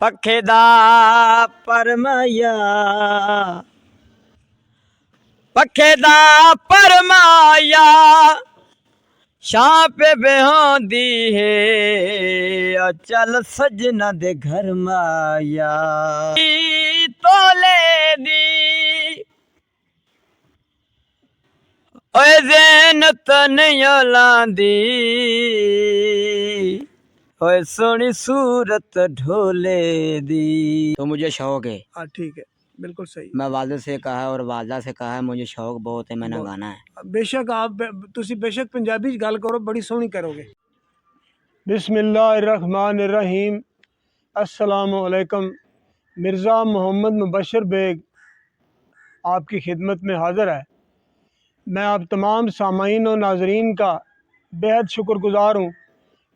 पखे दा परमाया पखे दा परमाया शां पे बेहोंदी है चल सजना दे घर माया तोले दी ओए ज़ैनत नहीं लांदी ओए सोनी सूरत ढोले दी। तो मुझे शौक है। हाँ ठीक है, बिल्कुल सही। मैं वालिद से कहा है और वालदा से कहा है, मुझे शौक बहुत है, मैंने गाना है। बेशक आप तुसी बेशक पंजाबी च गल करो, बड़ी सोहनी करोगे। बिस्मिल्लाहिर्रहमानिर्रहीम। अस्सलामु अलैकुम। मिर्ज़ा मोहम्मद मुबशर बेग आपकी खिदमत में हाज़िर है। मैं आप तमाम सामाईन और नाजरीन का बेहद शुक्रगुज़ार हूँ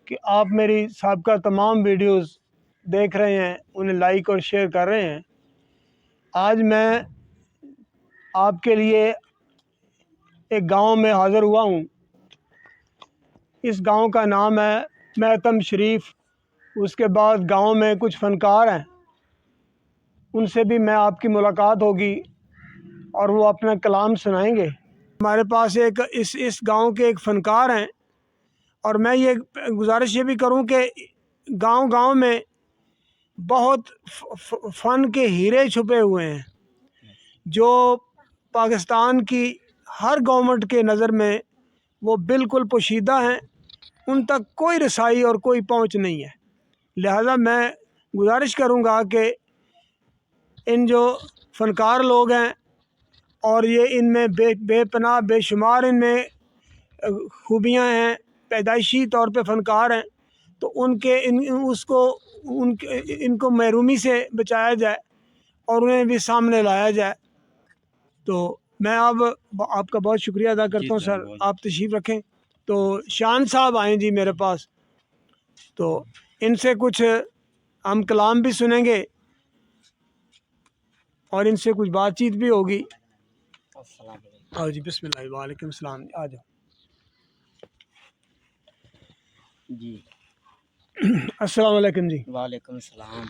कि आप मेरी साबका तमाम वीडियोस देख रहे हैं, उन्हें लाइक और शेयर कर रहे हैं। आज मैं आपके लिए एक गांव में हाज़िर हुआ हूँ। इस गांव का नाम है महतम शरीफ। उसके बाद गांव में कुछ फ़नकार हैं, उनसे भी मैं आपकी मुलाकात होगी और वो अपना कलाम सुनाएंगे। हमारे पास एक इस गांव के एक फ़नकार हैं और मैं ये गुजारिश ये भी करूं कि गांव-गांव में बहुत फ़न के हीरे छुपे हुए हैं जो पाकिस्तान की हर गवर्नमेंट के नज़र में वो बिल्कुल पोशीदा हैं, उन तक कोई रसाई और कोई पहुंच नहीं है। लिहाजा मैं गुजारिश करूंगा कि इन जो फ़नकार लोग हैं और ये इनमें बेपनाह बेशुमार इनमें खूबियाँ हैं, पैदाइशी तौर पे फ़नकार हैं, तो उनके इनको महरूमी से बचाया जाए और उन्हें भी सामने लाया जाए। तो मैं अब आपका बहुत शुक्रिया अदा करता हूँ सर, आप तशरीफ़ रखें। तो शान साहब आए जी मेरे पास, तो इनसे कुछ हम कलाम भी सुनेंगे और इनसे कुछ बातचीत भी होगी। आओ जी, बिस्मिल्लाह, वालेकुम सलाम, आ जाओ जी। अस्सलाम वालेकुम जी। वालेकुम सलाम।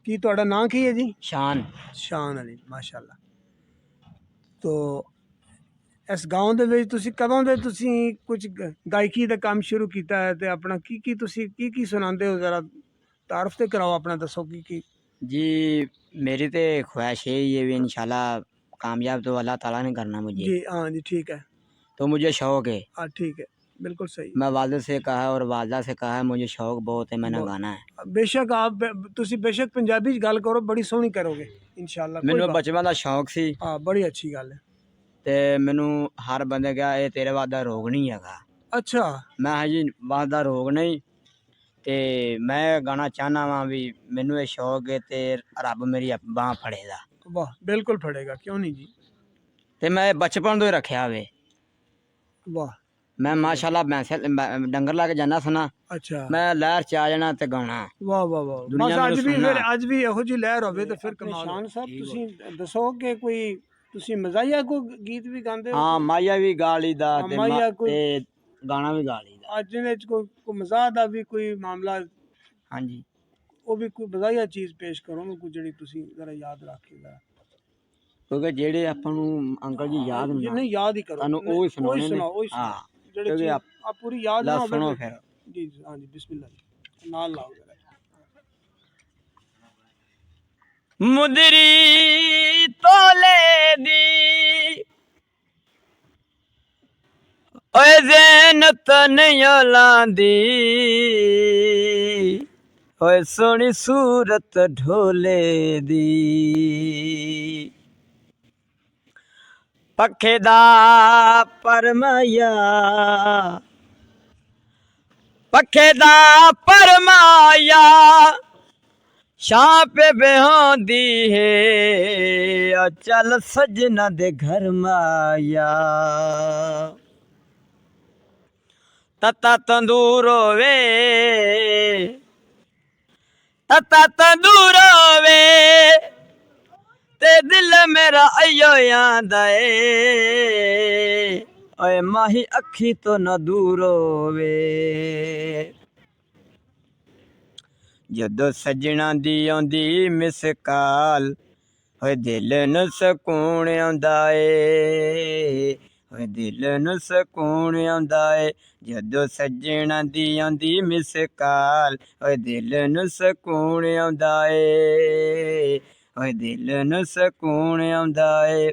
की तुहाडा नाम की है जी? शान। शान अली, माशाअल्लाह। तो इस गाँव ਦੇ ਵਿੱਚ ਤੁਸੀਂ ਕਦੋਂ ਦੇ ਤੁਸੀਂ ਕੁਝ ਗਾਇਕੀ ਦਾ ਕੰਮ ਸ਼ੁਰੂ ਕੀਤਾ ਹੈ ਤੇ ਆਪਣਾ ਕੀ ਤੁਸੀਂ ਕੀ ਸੁਣਾਉਂਦੇ ਹੋ, ਜ਼ਰਾ ਤਾਰਫ ਤੇ कराओ अपना, दसो की जी मेरी तो ख्वाहिश है ये भी इंशाल्लाह कामयाब तो अल्लाह ताला ने करना मुझे। जी हाँ जी, ठीक है। तो मुझे शौक है। हाँ ठीक है, बिल्कुल सही। मैं वालिद से कहा है और वालदा से कहा है, मुझे शौक बहुत है, मैंने गाना है। बेशक आप तुसी बेशक पंजाबी च गल करो, बड़ी सोहनी करोगे इंशाल्लाह। कोई मैनू बात बचपन का शौक सी हाँ, बड़ी अच्छी गल है। ते मैनू हर बंदे कहा ये तेरे वादा रोग नहीं है। अच्छा, मैं जी वादा रोग नहीं, ते मैं गाना चाहना वा भी मैनू ये शौक है ते रब मेरी बांह फड़ेगा। वाह, बिल्कुल फड़ेगा, क्यों नहीं जी। ते मैं बचपन तो ही रखा वे। वाह, मैं माशाल्लाह भैंसे डंगर ला के जाना सुना, अच्छा, मैं लहर च आ जाना ते गाना। वाह वाह वाह। दुनिया बस मैनू अज भी सुनना। फिर अज भी ਇਹੋ जी लहर होवे तो फिर कमाल। शान साहब ਤੁਸੀਂ ਦੱਸੋ कि कोई ਤੁਸੀਂ मज़ाहिया को गीत भी गाते हो? हाँ माया भी गा ली दा हाँ, ते माहिया कोई गाना भी गा ली दा। ਅੱਜ ਦੇ ਵਿੱਚ कोई मज़ाह ਦਾ भी कोई मामला, हाँ जी। ਉਹ ਵੀ ਕੋਈ ਮਜ਼ਾਹੀਆ ਚੀਜ਼ ਪੇਸ਼ ਕਰੋ ਨਾ, ਕੋਈ ਜਿਹੜੀ ਤੁਸੀਂ ਜ਼ਰਾ ਯਾਦ ਰੱਖੀਦਾ। क्योंकि जेड़े अपन अंकल जी याद ये ना नहीं याद ही करो, तानू ओ ही सुनाने ने। सुनाओ, वही हाँ सुनाओ ਜਿਹੜੀ क्योंकि चीज आप पूरी याद ला ना होवे सुनो फिर। फिर। जी जी, हाँ जी, बिस्मिल्लाह नाल लाओ जरा। मुदरी तोले दी ओए ज़ैनत नहीं लांदी ओए सोनी सूरत ढोले दी। पखे दा परमाया पखे दा परमाया शां पे बेहोंदी है चल सजना दे घर माया। तता तंदूर होवे तता तंदूर होवे ते दिल मेरा अयो आंदा ए ओए माही अखी तो न दूर होवे। ਜਦੋਂ ਸੱਜਣਾ ਦੀ ਆਉਂਦੀ ਮਿਸ ਕਾਲ ਹੋਏ ਦਿਲ ਨੂੰ ਸਕੂਨ ਆਉਂਦਾ ਏ ਹੋਏ ਦਿਲ ਨੂੰ ਸਕੂਨ ਆਉਂਦਾ ਏ ਜਦੋਂ ਸੱਜਣਾ ਦੀ ਆਉਂਦੀ ਮਿਸ ਕਾਲ ਹੋਏ ਦਿਲ ਨੂੰ ਸਕੂਨ ਆਉਂਦਾ ਏ ਹੋਏ ਦਿਲ ਨੂੰ ਸਕੂਨ ਆਉਂਦਾ ਏ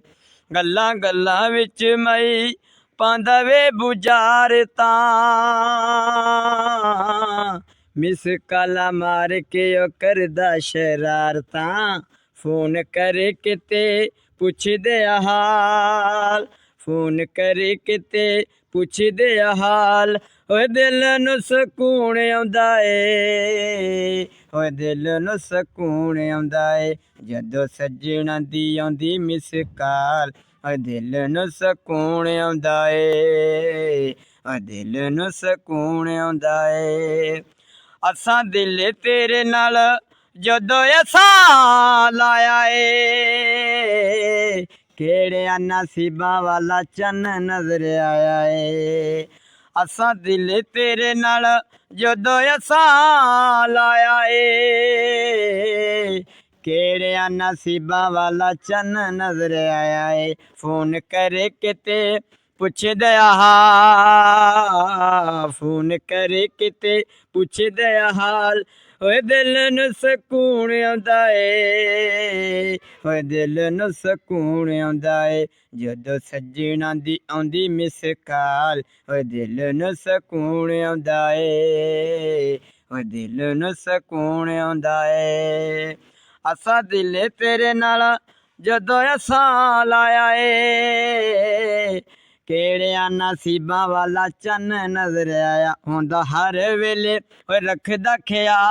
ਗੱਲਾਂ ਗੱਲਾਂ ਵਿੱਚ ਮਈ ਪਾਂਦਾ ਵੇ ਬੁਝਾਰ ਤਾਂ ਮਿਸ ਕਾਲਾ ਮਾਰ ਕੇ ਉਹ ਕਰਦਾ ਸ਼ਰਾਰਤਾਂ ਫੋਨ ਕਰੇ ਕਿਤੇ ਪੁੱਛਦੇ ਆ ਹਾਲ ਫੋਨ ਕਰੇ ਕਿਤੇ ਪੁੱਛਦੇ ਆ ਹਾਲ ਓਏ ਦਿਲ ਨੂੰ ਸਕੂਨ ਆਉਂਦਾ ਏ ਓਏ ਦਿਲ ਨੂੰ ਸਕੂਨ ਆਉਂਦਾ ਏ ਜਦੋਂ ਸੱਜਣਾ ਦੀ ਆਉਂਦੀ ਮਿਸ ਕਾਲ ਓਏ ਦਿਲ ਨੂੰ ਸਕੂਨ ਆਉਂਦਾ ਏ ਓਏ ਦਿਲ ਨੂੰ ਸਕੂਨ ਆਉਂਦਾ ਏ ਅਸਾਂ ਦਿਲ ਤੇਰੇ ਨਾਲ ਜਦੋਂ ਅਸਾਂ ਲਾਇਆ ਏ ਕਿਹੜਿਆਂ ਨਸੀਬਾਂ ਵਾਲਾ ਚੰਨ ਨਜ਼ਰ ਆਇਆ ਏ ਅਸਾਂ ਦਿਲ ਤੇਰੇ ਨਾਲ ਜਦੋਂ ਅਸਾਂ ਲਾਇਆ ਏ ਕਿਹੜਿਆਂ ਨਸੀਬਾਂ ਵਾਲਾ ਚੰਨ ਨਜ਼ਰ ਆਇਆ ਏ ਫੋਨ ਕਰੇ ਕਿਤੇ ਪੁੱਛਦੇ ਹਾਲ ਫੋਨ ਕਰੇ ਕਿਤੇ ਪੁੱਛਦੇ ਹਾਲ ਓਏ ਦਿਲ ਨੂੰ ਸਕੂਨ ਆਉਂਦਾ ਏ ਓਏ ਦਿਲ ਨੂੰ ਸਕੂਨ ਆਉਂਦਾ ਏ ਜਦੋਂ ਸੱਜਣਾ ਦੀ ਆਉਂਦੀ ਮਿਸ ਕਾਲ ਓਏ ਦਿਲ ਨੂੰ ਸਕੂਨ ਆਉਂਦਾ ਏ ਓਏ ਦਿਲ ਨੂੰ ਸਕੂਨ ਆਉਂਦਾ ਏ ਅਸਾਂ ਦਿਲ ਤੇਰੇ ਨਾਲ ਜਦੋਂ ਅਸਾਂ ਲਾਇਆ ਏ ਕਿਹੜਿਆਂ ਨਸੀਬਾਂ ਵਾਲਾ ਚੰਨ ਨਜ਼ਰ ਆਇਆ ਹੁੰਦਾ ਹਰ ਵੇਲੇ ਓਏ ਰੱਖਦਾ ਖਿਆਲ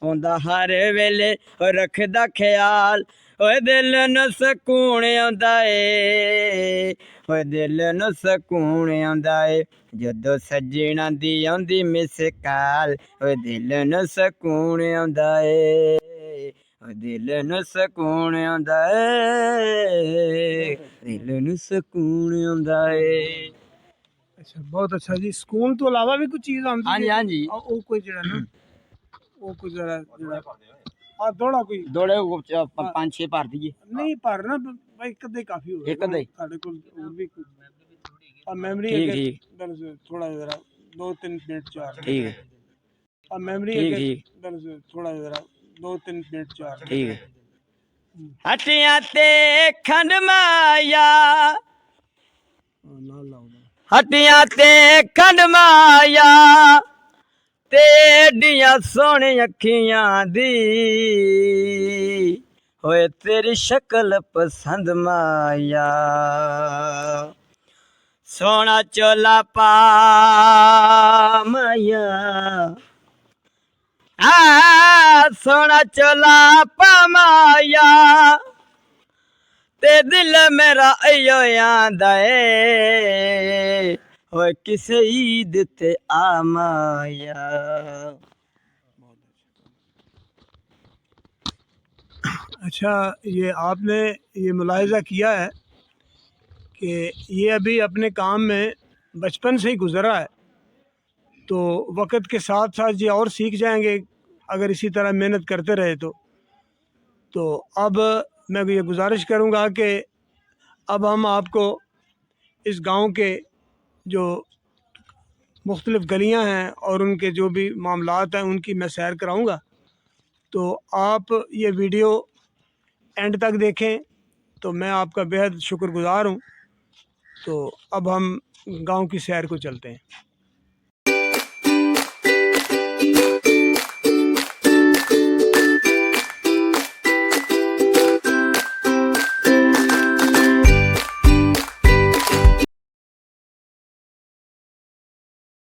ਹੁੰਦਾ ਹਰ ਵੇਲੇ ਓਏ ਰੱਖਦਾ ਖਿਆਲ ਓਏ ਦਿਲ ਨੂੰ ਸਕੂਨ ਆਉਂਦਾ ਏ ਓਏ ਦਿਲ ਨੂੰ ਸਕੂਨ ਆਉਂਦਾ ਏ ਜਦੋਂ ਸੱਜਣਾ ਦੀ ਆਉਂਦੀ ਮਿਸ ਕਾਲ ਓਏ ਦਿਲ ਨੂੰ ਸਕੂਨ ਆਉਂਦਾ ਏ ਦਿਲ ਨੂੰ ਸਕੂਨ ਆਉਂਦਾ ਏ ਦਿਲ ਨੂੰ ਸਕੂਨ ਆਉਂਦਾ ਏ अच्छा बहुत अच्छा जी ਸਕੂਨ ਤੋਂ ਇਲਾਵਾ ਵੀ ਕੋਈ ਚੀਜ਼ ਆਉਂਦੀ ਹਾਂਜੀ ਹਾਂਜੀ ਉਹ ਕੋਈ ਜਿਹੜਾ ਨਾ ਉਹ ਕੋਈ ਜਰਾ ਆ ਥੋੜਾ ਕੋਈ ਦੋੜੇ ਪੰਜ ਛੇ ਭਰ ਦਈਏ ਨਹੀਂ ਭਰਨਾ ਭਾਈ ਇੱਕ ਅੱਧੇ ਕਾਫੀ ਹੋ ਇੱਕ ਅੱਧਾ ਹੀ ਸਾਡੇ ਕੋਲ ਹੋਰ ਵੀ ਕੋਈ ਆ ਮੈਮਰੀ ਠੀਕ ਠੀਕ ਥੋੜਾ ਜਰਾ 2-3 ਮਿੰਟ ਚਾਰ ਠੀਕ ਹੈ ਆ ਮੈਮਰੀ ਠੀਕ ਠੀਕ ਥੋੜਾ ਜਰਾ 2-3 ਮਿੰਟ ਚਾਰ ਠੀਕ ਹੈ ਹੱਟੀਆਂ ਤੇ ਖੰਡ ਮਾਇਆ ਨਾ ਲਾਉਂਦਾ ਹੱਟੀਆਂ ਤੇ ਖੰਡ ਮਾਇਆ ਤੇ ਏਡੀਆਂ ਸੋਹਣੀਆਂ ਅੱਖੀਆਂ ਦੀ ਹੋਏ ਤੇਰੀ ਸ਼ਕਲ ਪਸੰਦ ਮਾਇਆ ਸੋਹਣਾ ਚੋਲਾ ਪਾ ਮਾਇਆ ਸੋਹਣਾ ਚੋਲਾ ਪਾ ਮਾਇਆ ਤੇ ਦਿਲ ਮੇਰਾ ਅਯੋ ਆਂਦਾ ਏ ਹੋਏ ਕਿਸੇ ईद ते आ माया अच्छा ये आपने ये मुलाहिज़ा किया है कि ये अभी अपने काम में बचपन से ही गुज़रा है तो वक्त के साथ साथ ये और सीख जाएंगे अगर इसी तरह मेहनत करते रहे तो अब मैं ये गुजारिश करूँगा कि अब हम आपको इस गांव के जो मुख्तलिफ़ गलियां हैं और उनके जो भी मामलात हैं उनकी मैं सैर कराऊँगा तो आप ये वीडियो एंड तक देखें तो मैं आपका बेहद शुक्रगुज़ार हूँ। तो अब हम गांव की सैर को चलते हैं।